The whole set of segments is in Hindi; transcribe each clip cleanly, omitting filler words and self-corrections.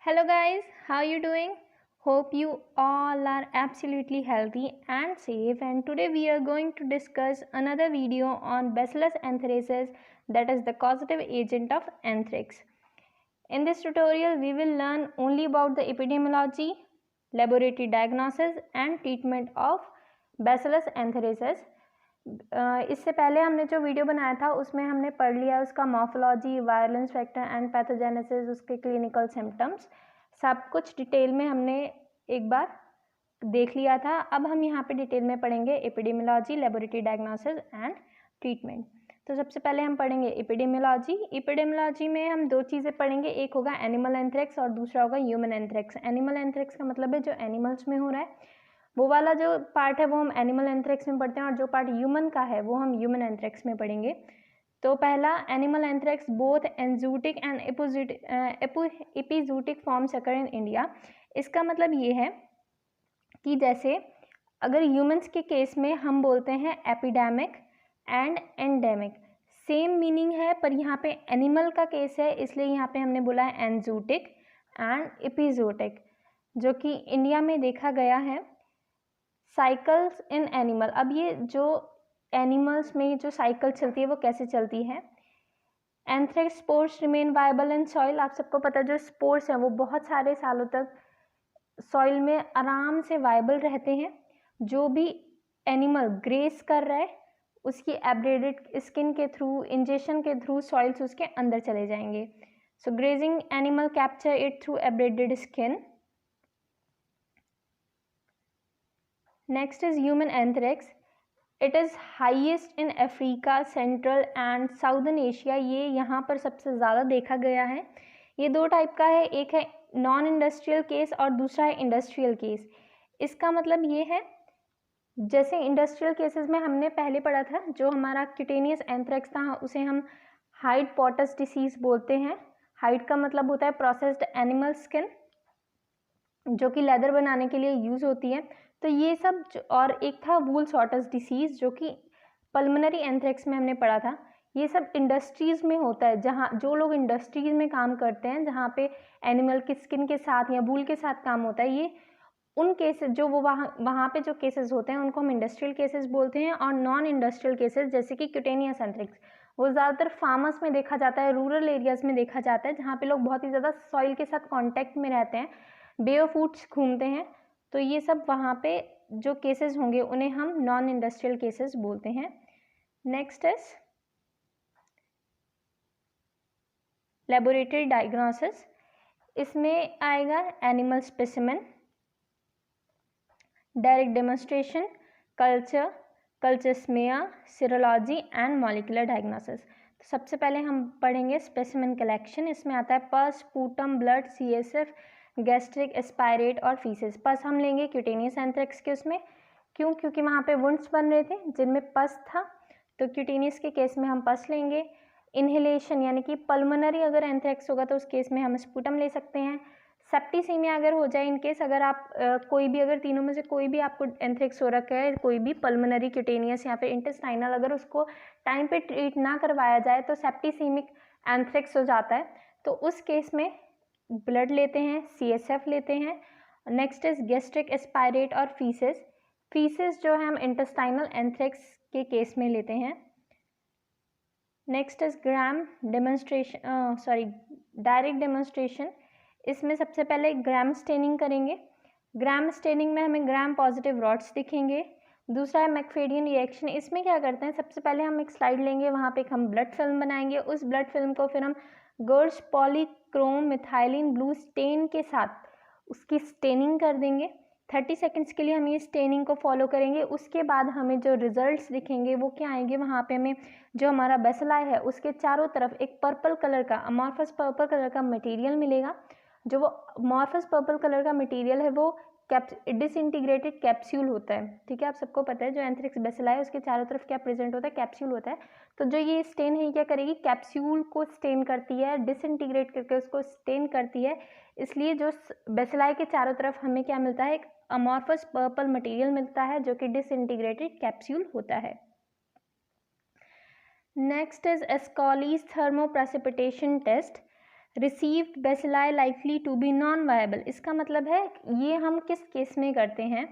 Hello guys, how you doing? Hope you all are absolutely healthy and safe, and today we are going to discuss another video on Bacillus anthracis, that is the causative agent of anthrax. In this tutorial we will learn only about the epidemiology, laboratory diagnosis and treatment of Bacillus anthracis. इससे पहले हमने जो वीडियो बनाया था उसमें हमने पढ़ लिया उसका morphology, violence factor and pathogenesis, उसके क्लिनिकल सिम्टम्स, सब कुछ डिटेल में हमने एक बार देख लिया था। अब हम यहाँ पे डिटेल में पढ़ेंगे epidemiology, laboratory diagnosis and treatment. तो सबसे पहले हम पढ़ेंगे एपिडेमियोलॉजी। एपिडेमियोलॉजी में हम दो चीज़ें पढ़ेंगे, एक होगा एनिमल एंथ्रेक्स और दूसरा होगा ह्यूमन एंथ्रेक्स। एनिमल एंथ्रेक्स का मतलब है जो एनिमल्स में हो रहा है, वो वाला जो पार्ट है वो हम एनिमल एंथ्रेक्स में पढ़ते हैं, और जो पार्ट ह्यूमन का है वो हम ह्यूमन एंथ्रेक्स में पढ़ेंगे। तो पहला, animal anthrax both enzootic and epizootic forms occur in India. इसका मतलब ये है कि जैसे अगर ह्यूमंस के केस में हम बोलते हैं epidemic and endemic, same meaning है, पर यहाँ पे एनिमल का केस है इसलिए यहाँ पे हमने बोला है एंजूटिक एंड एपिजूटिक, जो कि इंडिया में देखा गया है। साइकिल्स इन एनिमल, अब ये जो एनिमल्स में जो साइकिल चलती है वो कैसे चलती है। Anthrax spores remain viable in soil, आप सबको पता है जो स्पोर्स हैं वो बहुत सारे सालों तक सॉइल में आराम से वायबल रहते हैं। जो भी एनिमल ग्रेस कर रहा है उसकी एब्रेडेड स्किन के थ्रू, इंजेक्शन के थ्रू सॉइल्स उसके अंदर चले जाएंगे। So grazing animal capture it through abraded skin. Next is human anthrax. It is highest in Africa, central and southern Asia. ये यहाँ पर सबसे ज़्यादा देखा गया है। ये दो टाइप का है, एक है नॉन इंडस्ट्रियल केस और दूसरा है इंडस्ट्रियल केस। इसका मतलब ये है, जैसे इंडस्ट्रियल केसेस में हमने पहले पढ़ा था, जो हमारा क्यूटेनियस एंथ्रेक्स था उसे हम हाइड पॉटस डिसीज बोलते हैं। हाइड का मतलब होता है प्रोसेस्ड एनिमल स्किन, जो कि लेदर बनाने के लिए यूज़ होती है। तो ये सब, और एक था वूल शॉर्टस डिसीज़ जो कि पल्मोनरी एंथ्रेक्स में हमने पढ़ा था। ये सब इंडस्ट्रीज़ में होता है, जहाँ जो लोग इंडस्ट्रीज़ में काम करते हैं, जहाँ पे एनिमल की स्किन के साथ या वूल के साथ काम होता है, ये उन केसेस जो वो वहाँ पे जो केसेस होते हैं उनको हम इंडस्ट्रियल केसेस बोलते हैं। और नॉन इंडस्ट्रियल केसेस जैसे कि क्यूटेनियस एंथ्रेक्स, वो ज़्यादातर फार्मर्स में देखा जाता है, रूरल एरियाज़ में देखा जाता है, जहाँ पे लोग बहुत ही ज़्यादा सॉइल के साथ कॉन्टैक्ट में रहते हैं, बेयरफूट्स घूमते हैं। तो ये सब वहाँ पे जो केसेस होंगे उन्हें हम नॉन इंडस्ट्रियल केसेस बोलते हैं। Next is laboratory diagnosis. इसमें आएगा animal specimen, direct demonstration, culture, culture smear, serology and molecular diagnosis. तो सबसे पहले हम पढ़ेंगे स्पेसिमेन कलेक्शन। इसमें आता है पस, sputum, blood, CSF, gastric, aspirate और फीसेस। पस हम लेंगे क्यूटेनियस एंथ्रेक्स के उसमें, क्योंकि वहाँ पे वुंड्स बन रहे थे जिनमें पस था, तो क्यूटेनियस के केस में हम पस लेंगे। इन्हेलेशन यानी कि पल्मोनरी अगर एंथ्रेक्स होगा तो उस केस में हम स्पूटम ले सकते हैं। सेप्टिसीमिया अगर हो जाए, इन केस अगर आप कोई भी, अगर तीनों में से कोई भी आपको एंथ्रेक्स हो रखा है, कोई भी पल्मोनरी, क्यूटेनियस या फिर इंटेस्टाइनल, अगर उसको टाइम पे ट्रीट ना करवाया जाए तो सेप्टिसीमिक एंथ्रेक्स हो जाता है। तो उस केस में ब्लड लेते हैं, CSF लेते हैं। नेक्स्ट इज गैस्ट्रिक, एस्पायरेट और फीसेस। फीसेस जो है हम इंटेस्टाइनल एंथ्रेक्स के केस में लेते हैं। Next is gram demonstration, direct demonstration. इसमें सबसे पहले ग्राम स्टेनिंग करेंगे। ग्राम स्टेनिंग में हमें ग्राम पॉजिटिव रॉड्स दिखेंगे। दूसरा है मैकफेडियन रिएक्शन। इसमें क्या करते हैं, सबसे पहले हम एक स्लाइड लेंगे, वहाँ पे हम ब्लड फिल्म बनाएंगे। उस ब्लड फिल्म को फिर हम गर्स पॉलीक्रोम मिथाइलिन ब्लू स्टेन के साथ उसकी स्टेनिंग कर देंगे। 30 सेकेंड्स के लिए हम ये स्टेनिंग को फॉलो करेंगे। उसके बाद हमें जो रिजल्ट्स दिखेंगे वो क्या आएंगे, वहाँ पे हमें जो हमारा बेसिलाई है उसके चारों तरफ एक पर्पल कलर का, अमॉर्फस पर्पल कलर का मटेरियल मिलेगा। जो वो अमॉर्फस पर्पल कलर का मटेरियल है वो डिसइंटीग्रेटेड कैप्सूल होता है। ठीक है, आप सबको पता है जो एंथ्रेक्स बेसिलाई है उसके चारों तरफ क्या प्रेजेंट होता है, कैप्सूल होता है। तो जो ये स्टेन है क्या करेगी, कैप्सूल को स्टेन करती है, डिसइंटीग्रेट करके उसको स्टेन करती है। इसलिए जो बेसिलाई के चारों तरफ हमें क्या मिलता है, एक अमॉर्फस पर्पल मटेरियल मिलता है जो कि डिसइंटीग्रेटेड कैप्सूल होता है। Next is Ascoli's thermoprecipitation test. Received bacilli likely to be non viable, इसका मतलब है ये हम किस केस में करते हैं,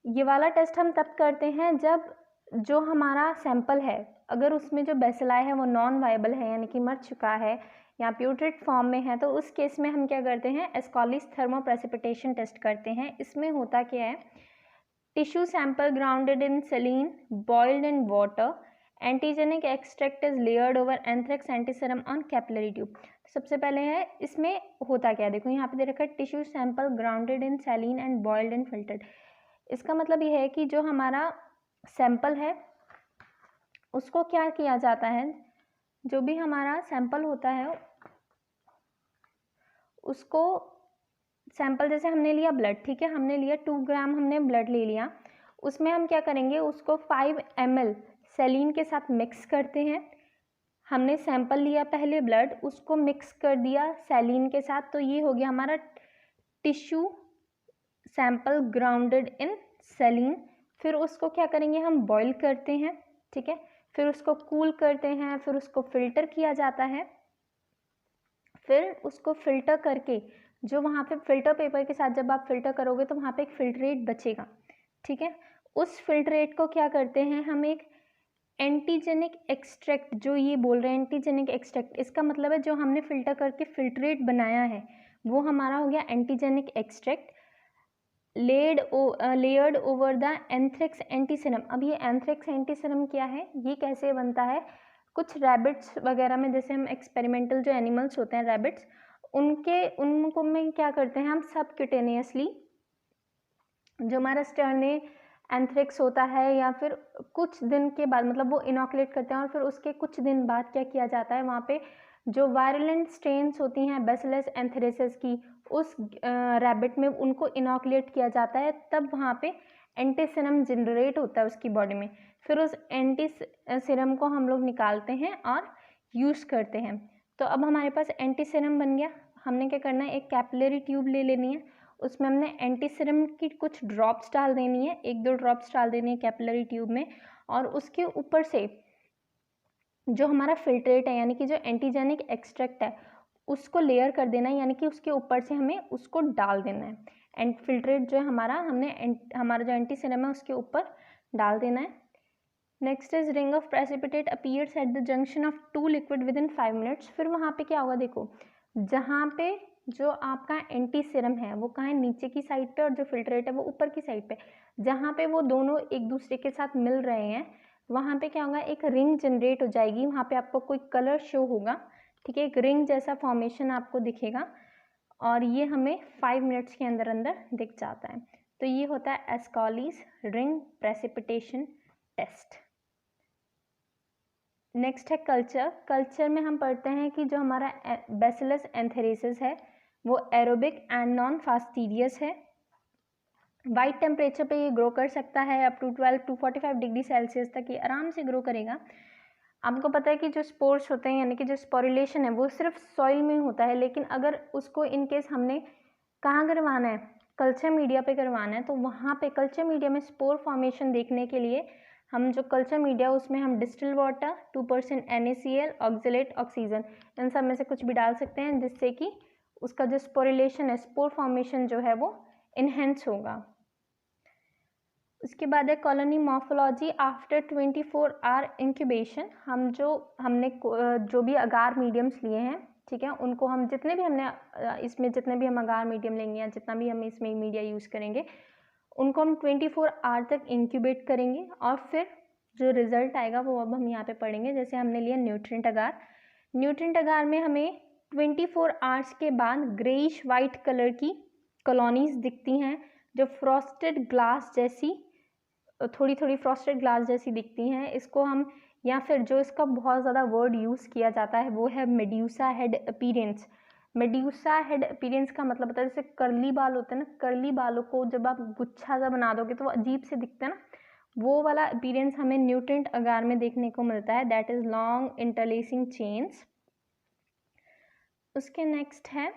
ये वाला टेस्ट हम तब करते हैं जब जो हमारा सैंपल है अगर उसमें जो बेसिलाई है वो नॉन वायबल है यानी कि मर चुका है या प्यूट्रिड फॉर्म में है, तो उस केस में हम क्या करते हैं, एस्कॉलिस थर्मोप्रेसिपिटेशन टेस्ट करते हैं। इसमें होता क्या है, tissue sample grounded in saline boiled in water, antigenic extract is layered over anthrax antiserum on capillary tube. सबसे पहले है इसमें होता क्या है, देखो यहाँ पे दे रखा है tissue sample grounded in Celine and boiled and filtered. इसका मतलब ये है कि जो हमारा सैंपल है उसको क्या किया जाता है, जो भी हमारा सैंपल होता है उसको, सैंपल जैसे हमने लिया ब्लड, ठीक है, हमने लिया 2 ग्राम हमने ब्लड ले लिया, उसमें हम क्या करेंगे, उसको 5 ml सेलीन के साथ मिक्स करते हैं। हमने सैंपल लिया पहले ब्लड, उसको मिक्स कर दिया सेलीन के साथ, तो ये हो गया हमारा tissue sample grounded in Celine. फिर उसको क्या करेंगे, हम बॉईल करते हैं, ठीक है, फिर उसको कूल करते हैं, फिर उसको फिल्टर किया जाता है। फिर उसको फिल्टर करके जो वहाँ पे फिल्टर पेपर के साथ जब आप फिल्टर करोगे तो वहाँ पे एक फिल्ट्रेट बचेगा, ठीक है, उस फिल्ट्रेट को क्या करते हैं हम, एक एंटीजेनिक एक्सट्रैक्ट, जो ये बोल रहे हैं एंटीजेनिक एक्सट्रैक्ट, इसका मतलब है जो हमने फिल्टर करके फिल्ट्रेट बनाया है वो हमारा हो गया antigenic extract, layered over the anthrax antiserum. अब ये एंथ्रेक्स एंटीसेरम क्या है, ये कैसे बनता है, कुछ रैबिट्स वगैरह में, जैसे हम एक्सपेरिमेंटल जो एनिमल्स होते हैं रैबिट्स, उनको में क्या करते हैं हम सबक्यूटेनियसली, जो हमारा स्टर्ने एंथ्रेक्स होता है या फिर कुछ दिन के बाद, मतलब वो इनोकुलेट करते हैं और फिर उसके कुछ दिन बाद क्या किया जाता है, वहाँ पे जो वायरलेंट स्ट्रेन्स होती हैं बैसिलस एंथेरेसिस की, उस रैबिट में उनको इनोकुलेट किया जाता है, तब वहाँ पे एंटीसेरम जनरेट होता है उसकी बॉडी में। फिर उस एंटीसेरम को हम लोग निकालते हैं और यूज़ करते हैं। तो अब हमारे पास एंटीसेरम बन गया, हमने क्या करना है, एक कैपिलरी ट्यूब ले लेनी है, उसमें हमने एंटीसेरम की कुछ ड्रॉप्स डाल देनी है, 1-2 ड्रॉप्स डाल देनी है कैपिलरी ट्यूब में, और उसके ऊपर से जो हमारा फिल्ट्रेट है यानी कि जो एंटीजेनिक एक्सट्रैक्ट है उसको लेयर कर देना है, यानी कि उसके ऊपर से हमें उसको डाल देना है, एंड फिल्ट्रेट जो है हमारा जो एंटीसेरम है उसके ऊपर डाल देना है। Next is ring of precipitate appears at the junction of 2 liquid with in 5 minutes. फिर वहाँ पे क्या होगा, देखो जहाँ पे जो आपका एंटीसेरम है वो कहाँ है, नीचे की साइड पे, और जो फिल्ट्रेट है वो ऊपर की साइड पे, जहाँ पे वो दोनों एक दूसरे के साथ मिल रहे हैं वहाँ पे क्या होगा, एक रिंग जनरेट हो जाएगी, वहाँ पे आपको कोई कलर शो होगा, ठीक है, एक रिंग जैसा फॉर्मेशन आपको दिखेगा, और ये हमें 5 मिनट्स के अंदर अंदर दिख जाता है। तो ये होता है एस्कॉलिस रिंग प्रेसिपिटेशन टेस्ट। नेक्स्ट है कल्चर। कल्चर में हम पढ़ते हैं कि जो हमारा बैसिलस एंथेरेसिस है वो एरोबिक एंड नॉन फास्टिडियस है, वाइट टेम्परेचर पे ये ग्रो कर सकता है, up to 12 to 45 degree Celsius तक ये आराम से ग्रो करेगा। आपको पता है कि जो स्पोर्स होते हैं यानी कि जो स्पोरिलेशन है वो सिर्फ सॉइल में होता है, लेकिन अगर उसको इनकेस हमने कहाँ करवाना है, कल्चर मीडिया पे करवाना है, तो वहाँ पे कल्चर मीडिया में स्पोर फॉर्मेशन देखने के लिए हम जो कल्चर मीडिया उसमें हम distil water 2% NaCl oxalate oxygen in सब में से कुछ भी डाल सकते हैं, जिससे कि उसका जो स्पोरिलेशन है, स्पोर फॉर्मेशन जो है वो इन्हेंस होगा। उसके बाद है colony morphology after 24 hour incubation. हमने जो भी अगार मीडियम्स लिए हैं, ठीक है, उनको हम जितने भी हमने इसमें जितने भी हम अगार मीडियम लेंगे या जितना भी हम इसमें मीडिया यूज़ करेंगे उनको हम 24 आवर तक इंक्यूबेट करेंगे, और फिर जो रिज़ल्ट आएगा वो अब हम यहाँ पे पढ़ेंगे। जैसे हमने लिया न्यूट्रिएंट अगार, न्यूट्रिएंट अगार में हमें 24 आवर्स के बाद ग्रेइश वाइट कलर की कॉलोनीज दिखती हैं, जो फ्रॉस्टेड ग्लास जैसी, थोड़ी थोड़ी फ्रॉस्टेड ग्लास जैसी दिखती हैं। इसको हम, या फिर जो इसका बहुत ज़्यादा वर्ड यूज़ किया जाता है वो है medusa head appearance. Medusa head appearance का मतलब होता है जैसे कर्ली बाल होते हैं ना, कर्ली बालों को जब आप गुच्छा सा बना दोगे तो वो अजीब से दिखते हैं ना, वो वाला अपीयरेंस हमें न्यूट्रिएंट अगार में देखने को मिलता है, that is long interlacing chains. उसके नेक्स्ट है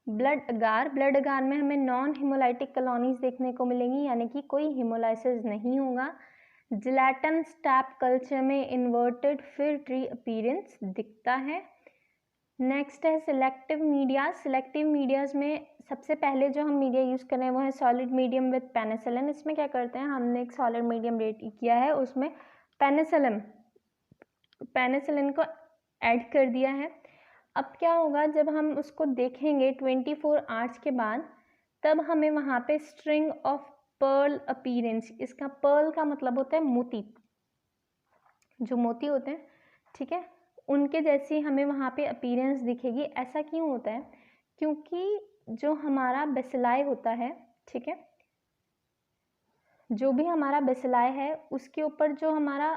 ब्लड अगार। ब्लड अगार में हमें नॉन हिमोलाइटिक कॉलोनीज देखने को मिलेंगी, यानी कि कोई हिमोलाइसिस नहीं होगा। जिलेटिन स्टैप कल्चर में इन्वर्टेड फिर ट्री अपीयरेंस दिखता है। नेक्स्ट है सिलेक्टिव मीडिया। सिलेक्टिव मीडियाज़ में सबसे पहले जो हम मीडिया यूज़ कर रहे हैं वो है सॉलिड मीडियम विद पेनिसिलिन। इसमें क्या करते हैं, हमने एक सॉलिड मीडियम रेडी किया है, उसमें पेनिसिलिन को ऐड कर दिया है। अब क्या होगा, जब हम उसको देखेंगे 24 आवर्स के बाद, तब हमें वहाँ पे स्ट्रिंग ऑफ पर्ल अपीयरेंस, इसका पर्ल का मतलब होता है मोती, जो मोती होते हैं, ठीक है, उनके जैसी हमें वहाँ पे अपीयरेंस दिखेगी। ऐसा क्यों होता है, क्योंकि जो हमारा बेसिलाई होता है, ठीक है, जो भी हमारा बेसिलाई है उसके ऊपर जो हमारा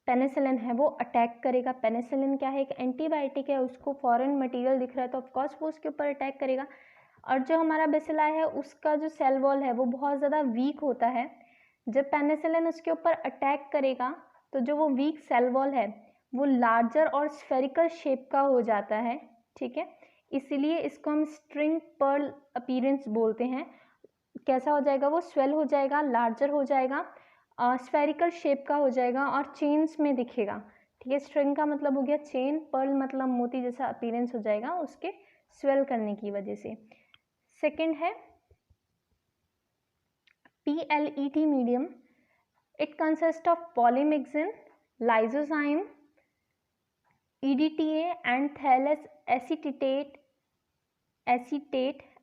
पेनिसिलिन है वो अटैक करेगा। पेनिसिलिन क्या है, एक एंटीबायोटिक है, उसको फॉरेन मटेरियल दिख रहा है तो ऑफकोर्स वो उसके ऊपर अटैक करेगा। और जो हमारा बेसिलाई है उसका जो सेल वॉल है वो बहुत ज़्यादा वीक होता है। जब पेनिसिलिन उसके ऊपर अटैक करेगा तो जो वो वीक सेल वॉल है वो लार्जर और स्फेरिकल शेप का हो जाता है, ठीक है, इसीलिए इसको हम स्ट्रिंग पर्ल अपीयरेंस बोलते हैं। कैसा हो जाएगा, वो स्वेल हो जाएगा, लार्जर हो जाएगा, स्फेरिकल शेप का हो जाएगा और चेन्स में दिखेगा, ठीक है। स्ट्रिंग का मतलब हो गया चेन, पर्ल मतलब मोती जैसा अपीयरेंस हो जाएगा उसके स्वेल करने की वजह से। सेकंड है PLET medium. It consist of polymyxin, lysozyme, EDTA and thallous acetate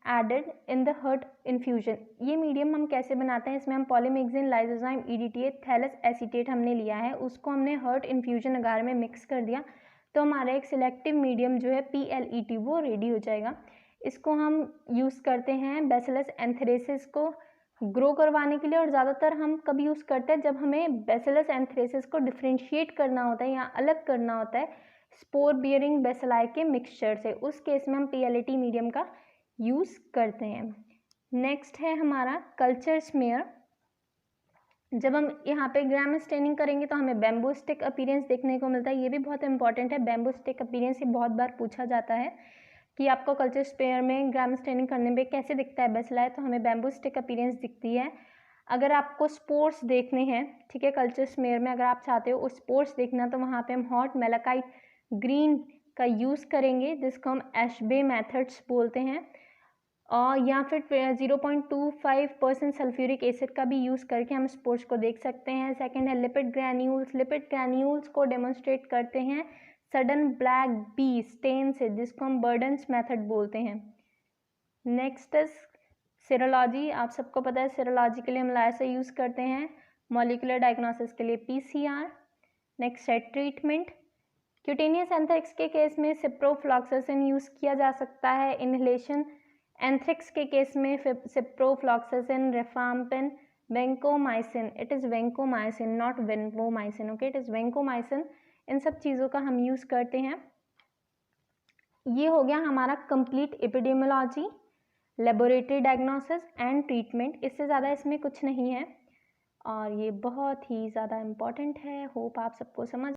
added in the heart infusion. ये मीडियम हम कैसे बनाते हैं, इसमें हम polymyxin, lysozyme, EDTA, thallous acetate हमने लिया है, उसको हमने हर्ट इन्फ्यूजन अगार में मिक्स कर दिया तो हमारा एक सिलेक्टिव मीडियम जो है PLET वो रेडी हो जाएगा। इसको हम यूज़ करते हैं बैसिलस एंथ्रेसिस को ग्रो करवाने के लिए, और ज़्यादातर हम कब यूज़ करते हैं, जब हमें बैसिलस एंथ्रेसिस को डिफ्रेंशिएट करना होता है या अलग करना होता है स्पोर बियरिंग बेसिलाई के मिक्सचर से, उस केस में हम PLET मीडियम का यूज़ करते हैं। नेक्स्ट है हमारा कल्चर स्मेयर। जब हम यहाँ पे ग्राम स्टेनिंग करेंगे तो हमें बैम्बू स्टिक अपीयरेंस देखने को मिलता है, ये भी बहुत इंपॉर्टेंट है। बैम्बू स्टिक अपीयरेंस ये बहुत बार पूछा जाता है कि आपको कल्चर स्पेयर में ग्राम स्टेनिंग करने पे कैसे दिखता है बेसिलाई, तो हमें बैम्बू स्टिक अपीयरेंस दिखती है। अगर आपको स्पोर्स देखने हैं, ठीक है, कल्चर स्मेयर में अगर आप चाहते हो उस स्पोर्स देखना, तो वहाँ पे हम हॉट मेलाकाइट ग्रीन का यूज़ करेंगे जिसको हम एशबे मेथड्स बोलते हैं, और या फिर 0.25% सल्फ्यूरिक एसिड का भी यूज़ करके हम स्पोर्स को देख सकते हैं। सेकंड है लिपिड ग्रैन्यूल्स। लिपिड ग्रैन्यूल्स को डेमोन्स्ट्रेट करते हैं सडन ब्लैक बी स्टेन से, जिसको हम बर्डन्स मेथड बोलते हैं। Next is serology. आप सबको पता है सीरोलॉजी के लिए हम लाइसा यूज़ करते हैं, मॉलिक्यूलर डायग्नोसिस के लिए PCR। नेक्स्ट है ट्रीटमेंट। क्यूटेनियस एंथ्रेक्स के केस में सिप्रोफ्लॉक्सासिन यूज़ किया जा सकता है। इनहेलेशन एंथ्रेक्स के केस में ciprofloxacin, rifampin, vancomycin, it is vancomycin not venvomycin, okay, it is vancomycin, इन सब चीज़ों का हम यूज़ करते हैं। ये हो गया हमारा complete epidemiology, laboratory diagnosis and treatment. इससे ज़्यादा इसमें कुछ नहीं है और ये बहुत ही ज़्यादा इम्पॉर्टेंट है। होप आप सबको समझ